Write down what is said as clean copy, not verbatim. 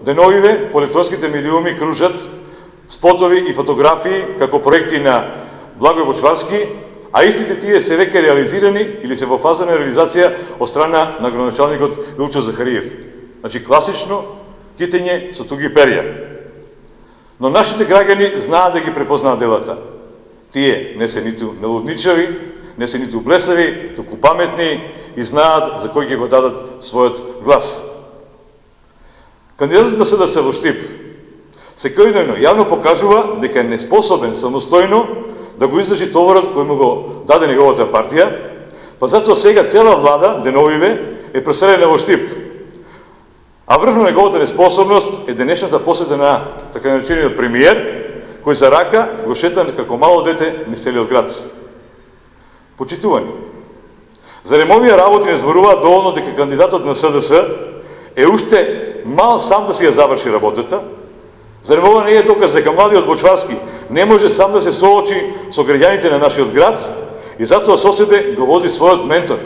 деновиве по електронските медиуми кружат спотови и фотографии како проекти на Благој Бочварски, а истите тие се веќе реализирани или се во фаза на реализација од страна на градоначалникот Илчо Захариев. Значи, класично китење со туги перја. Но нашите граѓани знаат да ги препознаат делата. Тие не се ниту нелудничави, не се ниту блесави, туку паметни и знаат за кој ќе го дадат својот глас. Кандидатот на СДС во Штип секојдневно јавно покажува дека е неспособен самостојно да го издржи товарот кој му го даде неговата партија, па затоа сега цела влада, деновиве, е преселена во Штип. А врв на неговата неспособност е денешната посета на така наречениот премиер, кој за рака го шета како мало дете низ целиот град. Почитувани, зарем овие работи не зборуваат доволно дека кандидатот на СДС е уште мал сам да си ја заврши работата? Зарем ова не е доказ дека младиот Бочварски не може сам да се соочи со граѓаните на нашиот град и затоа со себе го води својот ментор,